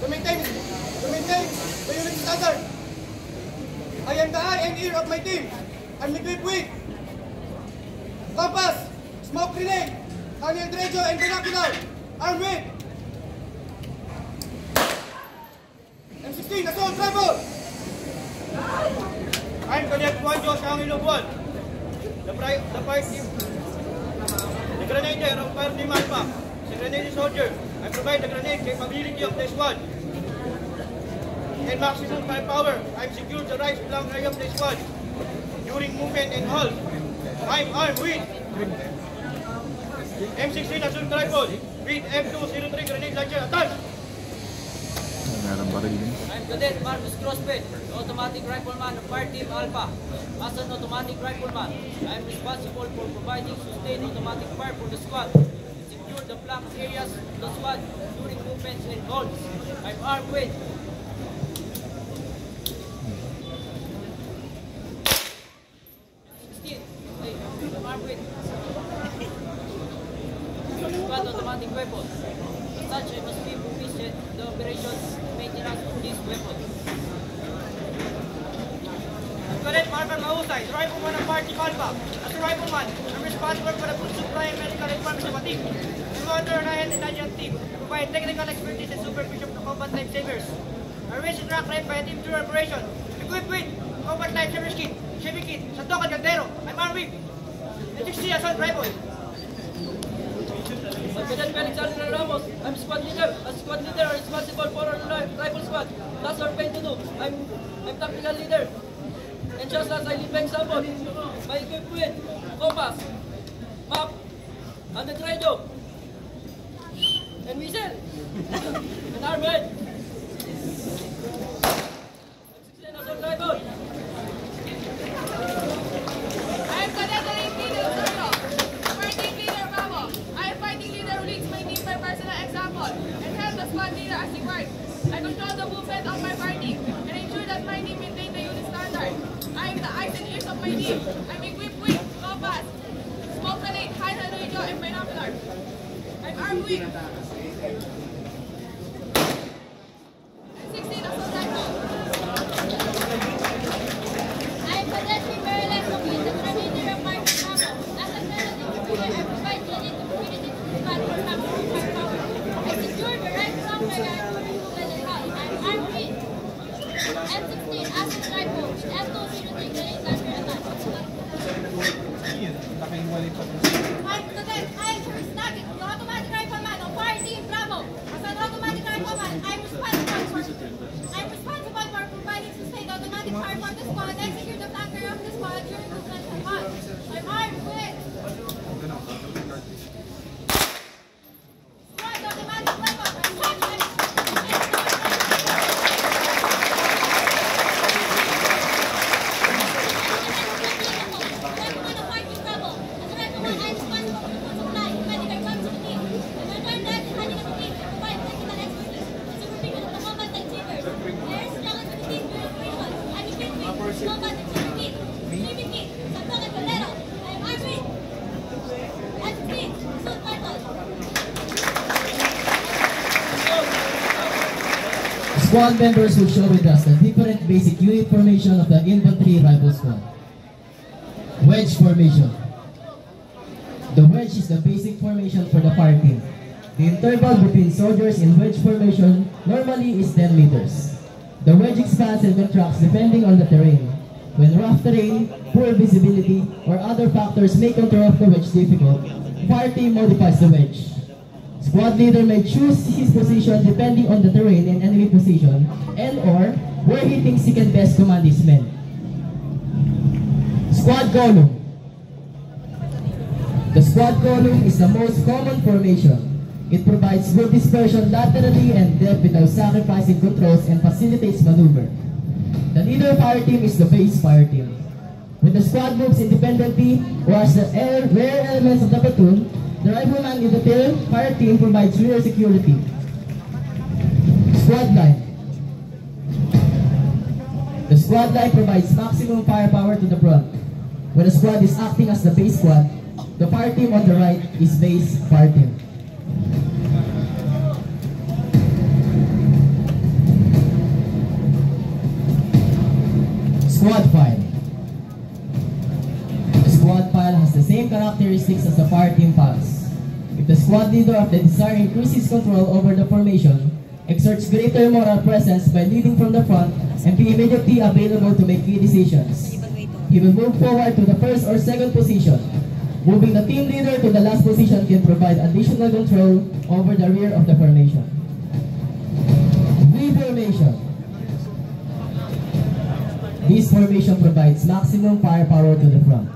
to maintain the unit standard. I am the eye and ear of my team. I'm equipped with compass, smoke grenade, handheld radio, and binocular. Armed with M16 assault rifle. I'm Cadet Juan Jos Angelo. The fire team, the grenadier of Fire Team Alpha, the grenadier soldier. I provide the grenade capability of the squad. And maximum firepower. I secure the right flank area of the squad during movement and halt. I'm armed with M16 assault rifle with M203 grenade launcher attached. I'm Cadet Marcus Crossbed, automatic rifleman of Fire Team Alpha. As an automatic rifleman, I am responsible for providing sustained automatic fire for the squad and secure the flank areas of the squad during movements and halts. I'm armed with squad automatic weapons. As such, I must be proficient in the operations and maintenance of these weapons. Cadet Marvin Mahusay, rifleman of Fire Team Alpha. As a rifleman, I'm responsible for the food supply and medical requirements of a team. We monitor an intelligence team, provide technical expertise and supervision to combat lifesavers. I wish to track right by a team through operation, equipped with combat lifesavers kit, Chevy kit, Santok and Caldero. I'm armed with M16 assault rifle. I'm Cadet Felix Alvaro Ramos. I'm squad leader. As squad leader, I'm responsible for our rifle squad. That's our pay to do. I'm tactical leader. And just as I lead by example, my equipped with compass, map, and the radio, and missile, and armored. M16 assault rifle. I'm Cadet Leader Zero, fighting leader Bravo. I am fighting leader who leads my team by personal example and help the squad leader as required. I control the movement of my party and ensure that my team maintain the unit standard. I am the eyes and ears of my team. I'm equipped with compass, smoke grenade, handheld radio, and binocular. I'm armed with M16 assault rifle. I am Cadet Marilyn Sophie, the grenadier of Fire Team Alpha. As a grenadier, I provide grenade community to squad for maximum firepower. I secure the right flank area for movement and halt. I'm armed with M16 assault rifle with M203 grenade launcher attached. I'm Cadet Iris Nugget, the automatic rifleman of Fire Team Bravo. As an automatic rifleman, I'm responsible for providing sustained automatic fire for the squad and secure the flank area of the squad during movement and halt. I'm armed with squad automatic weapon and shotgun. Squad members will show with us the different basic unit formation of the infantry rifle squad. Wedge formation. The wedge is the basic formation for the fire team. The interval between soldiers in wedge formation normally is 10 meters. The wedge expands and contracts depending on the terrain. When rough terrain, poor visibility, or other factors make interrupt the wedge difficult, fire team modifies the wedge. Squad leader may choose his position depending on the terrain and enemy position, and or where he thinks he can best command his men. Squad column. The squad column is the most common formation. It provides good dispersion laterally and depth without sacrificing controls and facilitates maneuver. The leader fire team is the base fire team. When the squad moves independently or as the rare elements of the platoon, the rifleman in the tail fire team provides rear security. Squad line. The squad line provides maximum firepower to the front. When the squad is acting as the base squad, the fire team on the right is base fire team. Squad file. The squad file has the same characteristics as the fire team files. If the squad leader of the desired increases control over the formation, exerts greater moral presence by leading from the front, and be immediately available to make key decisions, he will move forward to the first or second position. Moving the team leader to the last position can provide additional control over the rear of the formation. V-formation. This formation provides maximum firepower to the front.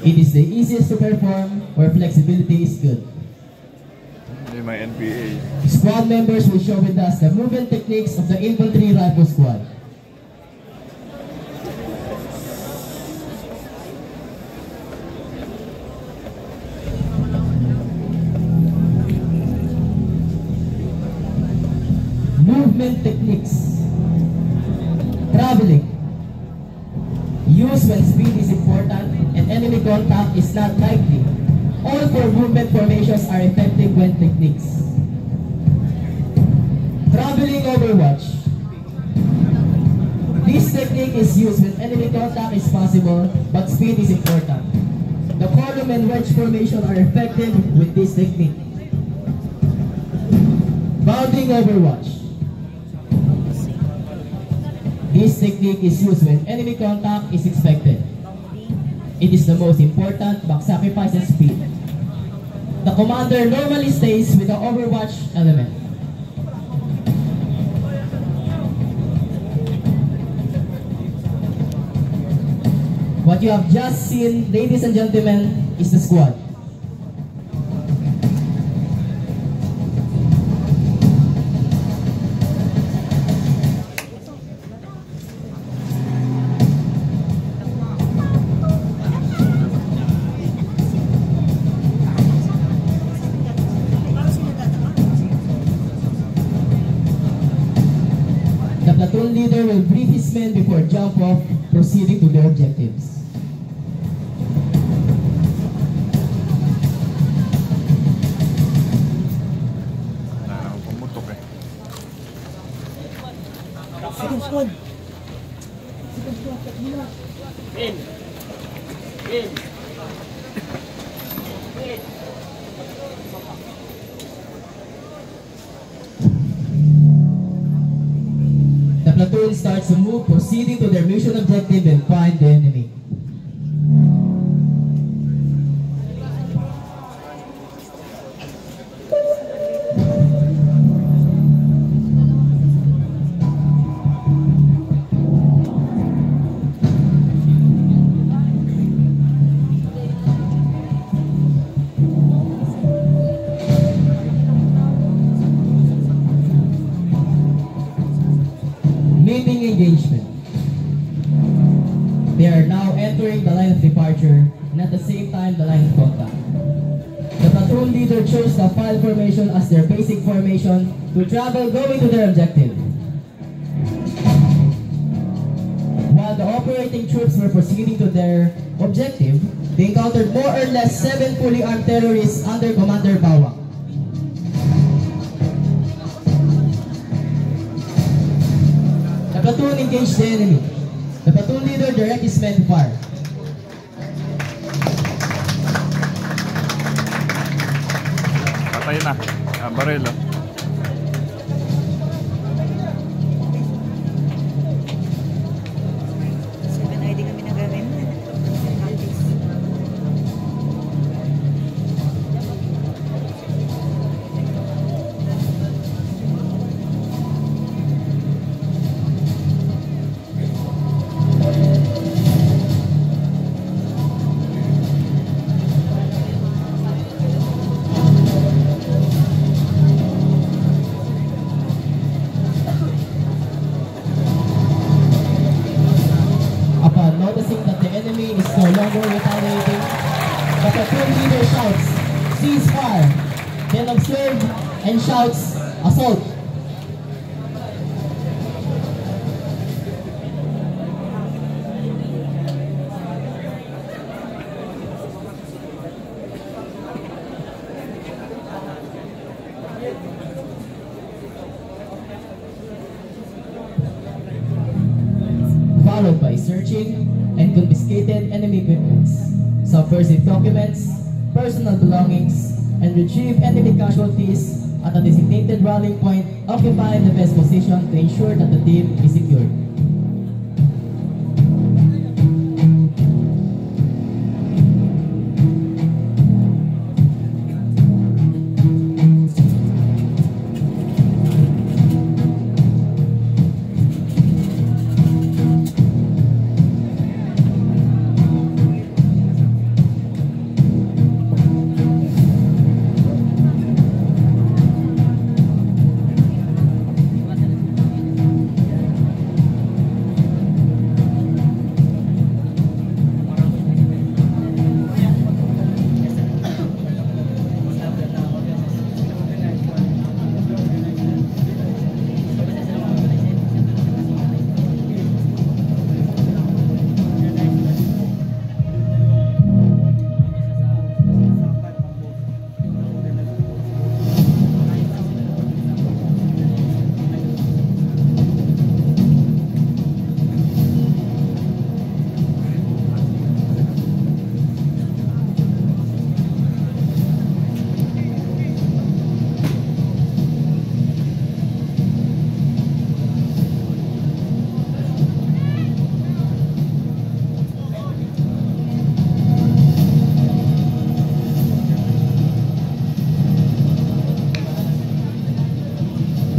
It is the easiest to perform where flexibility is good. My NPA. Squad members will show with us the movement techniques of the infantry rifle squad. Movement techniques. Traveling. Use when speed is important and enemy contact is not likely. All four movement formations are effective when techniques. Traveling overwatch. This technique is used when enemy contact is possible, but speed is important. The column and wedge formation are effective with this technique. Bounding overwatch. This technique is used when enemy contact is expected. It is the most important but sacrifices speed. The commander normally stays with the overwatch element. What you have just seen, ladies and gentlemen, is the squad. The platoon leader will brief his men before jump off, proceeding to their objectives. Pumutok eh. Second squad. The platoon starts to move, proceeding to their mission objective and find the enemy. Meeting engagement. They are now entering the line of departure and at the same time the line of contact. The platoon leader chose the file formation as their basic formation to travel going to their objective. While the operating troops were proceeding to their objective, they encountered more or less 7 fully armed terrorists under Commander Bawang. The platoon engaged the enemy. The platoon leader directed his men to fire. Patay na. Baril oh. Seven ID kami nagagamit. Upon noticing that the enemy is no longer retaliating, the platoon leader shouts, "Cease fire!" Then observes and shouts, "Assault!" searching and confiscated enemy equipments, subversive documents, personal belongings, and retrieve enemy casualties at a designated rallying point, occupying the best position to ensure that the team is secured.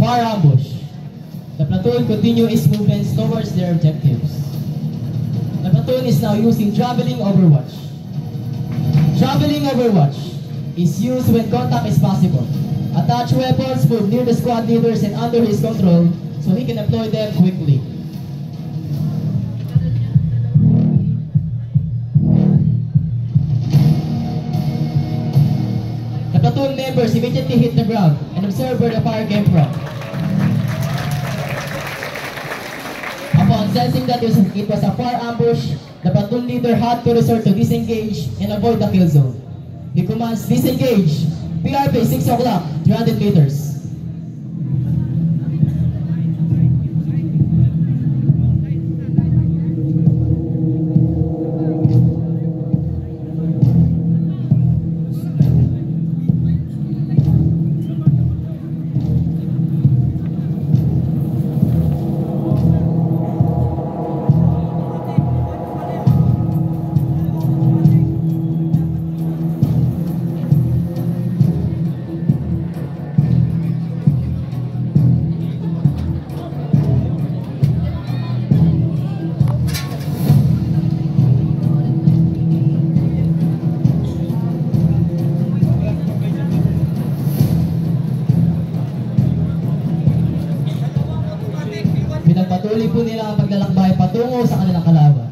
Fire ambush. The platoon continue its movements towards their objectives. The platoon is now using Traveling Overwatch. Traveling Overwatch is used when contact is possible. Attach weapons, move near the squad leaders and under his control so he can deploy them quickly. The platoon members immediately hit the ground and observe where the fire came from. Upon sensing that it was a fire ambush, the platoon leader had to resort to disengage and avoid the kill zone. He commands disengage, PRP 6 o'clock, 300 meters. Pinagpatuloy po nila ang paglalakbay patungo sa kanilang kalaban.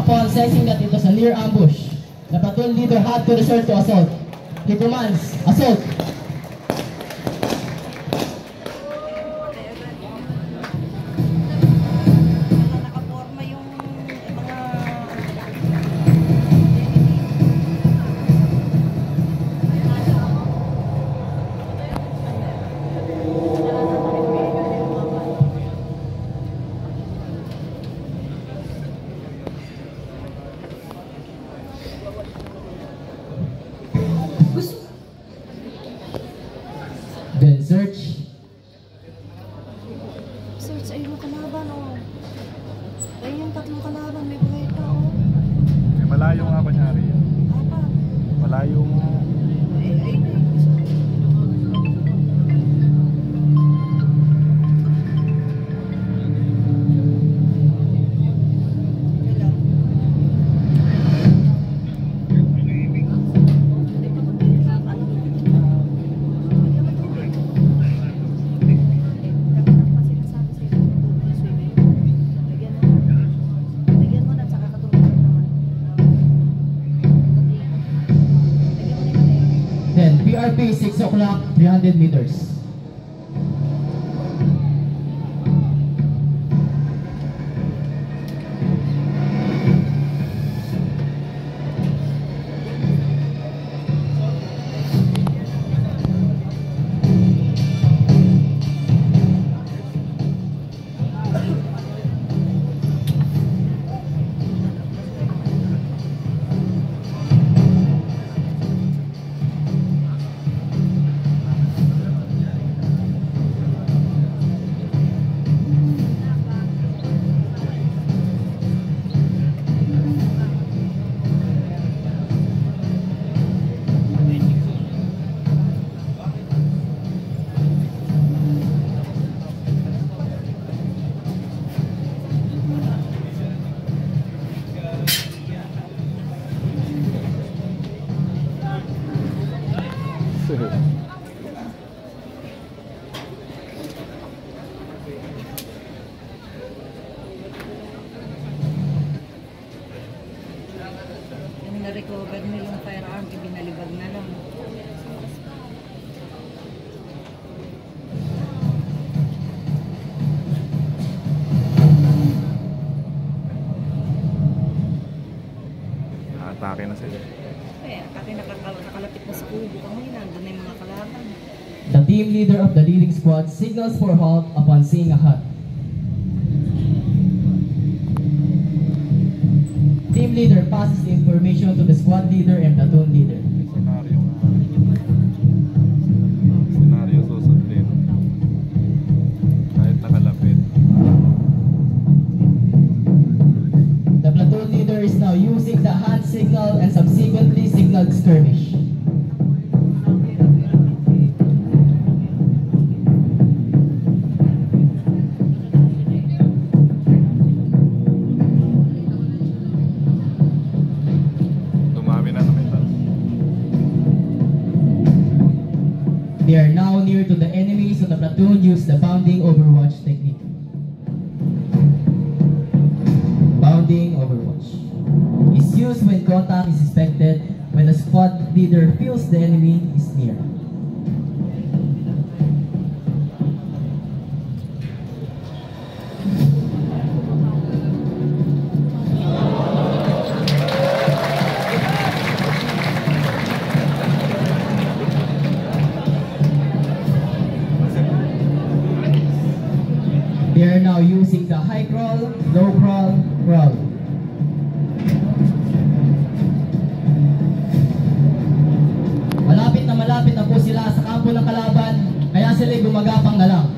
Upon sensing that it was a near ambush, the platoon leader had to resort to assault. He commands, assault! Nakaporma yung mga... Then search. Search, ay yung kalaban, oh. Ay yung tatlong kalaban, may buhay pa, oh. Malayo nga kunyari. Apa? Malayo mo. Ay, sharpie 6 o'clock, 300 meters. Yung na-recover nila yung firearm, ibinalibag na lang. Atake na sila. Eh, kasi nakalapit na sa kubo kami, nandun na yung mga kalaban. The team leader of the leading squad signals for halt upon seeing a hut. Team leader passes the information to the squad leader and platoon leader. Senaryo susundin. Kahit nakalapit. The platoon leader is now using the hand signal and subsequently signaled skirmish. Dumami na naman ito. They are now near to the enemy, so the platoon used the bounding overwatch technique. Bounding overwatch is used when contact is expected when the squad leader feels the enemy is near. They are now using the high crawl, low crawl, crawl. Malapit na po sila sa kampo ng kalaban, kaya sila'y gumagapang na lang.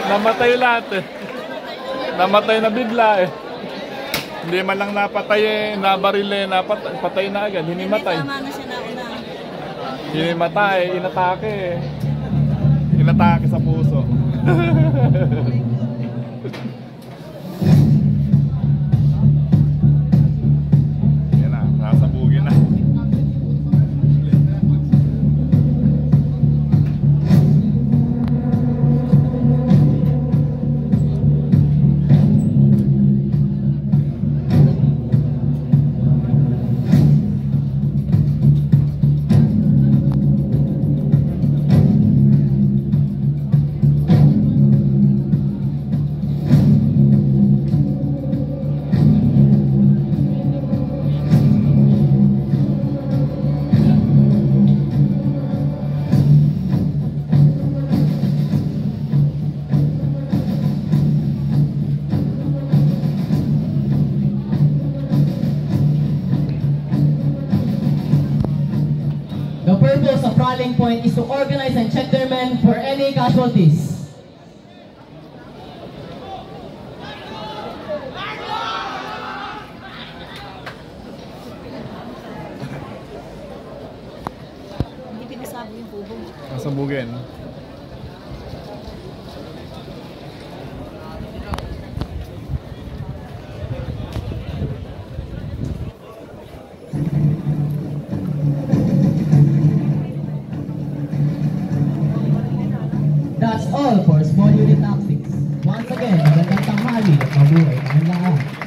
Namatay lahat eh. Namatay na bigla eh. Hindi man lang napatay eh, nabaril eh, patay na agad, hinimatay. Tama na siya nauna. Hinimatay, inatake eh. Inatake sa puso. Yan na, nasabugin na. The purpose of rallying point is to organize and check their men for any casualties. pasabugin. That's all for small unit tactics. Once again, magandang tanghali at mabuhay ang lahat.